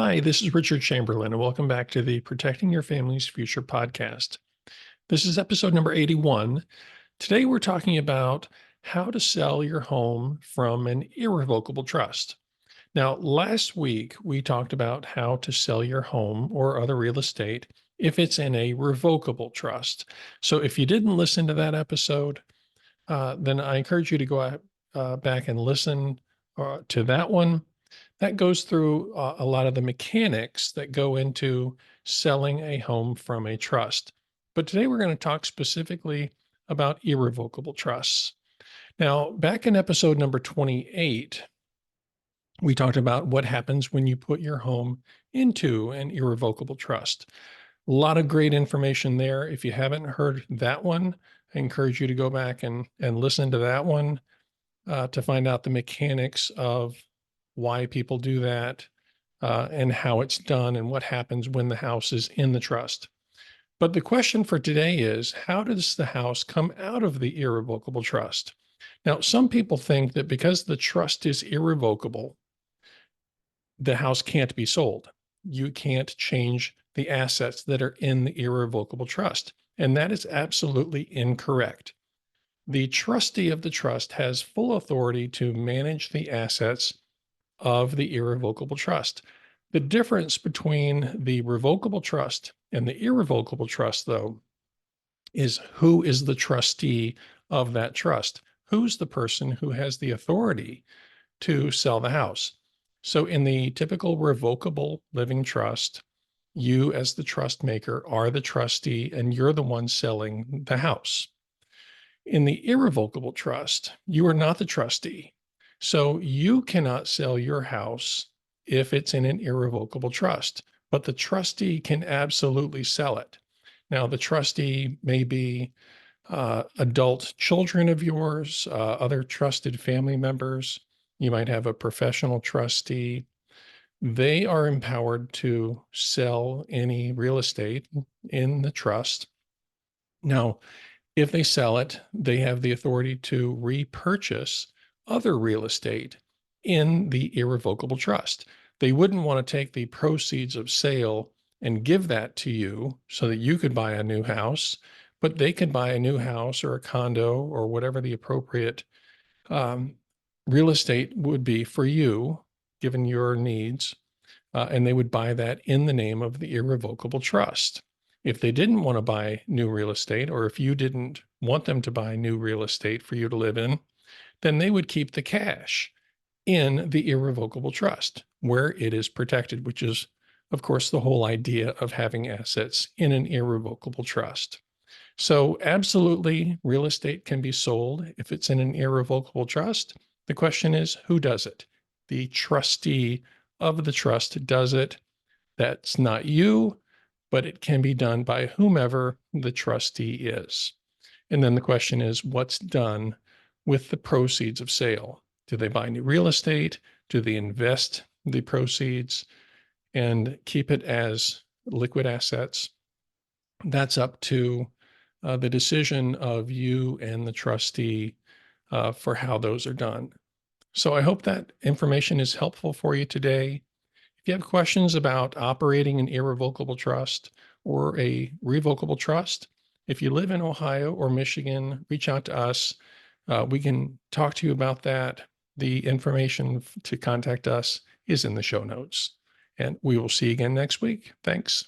Hi, this is Richard Chamberlain, and welcome back to the Protecting Your Family's Future podcast. This is episode number 81. Today, we're talking about how to sell your home from an irrevocable trust. Now, last week, we talked about how to sell your home or other real estate if it's in a revocable trust. So, if you didn't listen to that episode, then I encourage you to go back and listen to that one. That goes through a lot of the mechanics that go into selling a home from a trust. But today we're going to talk specifically about irrevocable trusts. Now, back in episode number 28, we talked about what happens when you put your home into an irrevocable trust. A lot of great information there. If you haven't heard that one, I encourage you to go back and listen to that one to find out the mechanics of why people do that, and how it's done and what happens when the house is in the trust. But the question for today is, how does the house come out of the irrevocable trust? Now, some people think that because the trust is irrevocable, the house can't be sold. You can't change the assets that are in the irrevocable trust. And that is absolutely incorrect. The trustee of the trust has full authority to manage the assets of the irrevocable trust. The difference between the revocable trust and the irrevocable trust, though, is who is the trustee of that trust? Who's the person who has the authority to sell the house? So, in the typical revocable living trust, you, as the trust maker, are the trustee and you're the one selling the house. In the irrevocable trust, you are not the trustee. So you cannot sell your house if it's in an irrevocable trust, but the trustee can absolutely sell it. Now, the trustee may be adult children of yours, other trusted family members. You might have a professional trustee. They are empowered to sell any real estate in the trust. Now, if they sell it, they have the authority to repurchase other real estate in the irrevocable trust. They wouldn't want to take the proceeds of sale and give that to you so that you could buy a new house, but they could buy a new house or a condo or whatever the appropriate um, real estate would be for you, given your needs, and they would buy that in the name of the irrevocable trust. If they didn't want to buy new real estate, or if you didn't want them to buy new real estate for you to live in, then they would keep the cash in the irrevocable trust where it is protected, which is, of course, the whole idea of having assets in an irrevocable trust. So, absolutely, real estate can be sold if it's in an irrevocable trust. The question is, who does it? The trustee of the trust does it. That's not you, but it can be done by whomever the trustee is. And then the question is, what's done with the proceeds of sale? Do they buy new real estate? Do they invest the proceeds and keep it as liquid assets? That's up to the decision of you and the trustee for how those are done. So I hope that information is helpful for you today. If you have questions about operating an irrevocable trust or a revocable trust, if you live in Ohio or Michigan, reach out to us. We can talk to you about that. The information to contact us is in the show notes. And we will see you again next week. Thanks.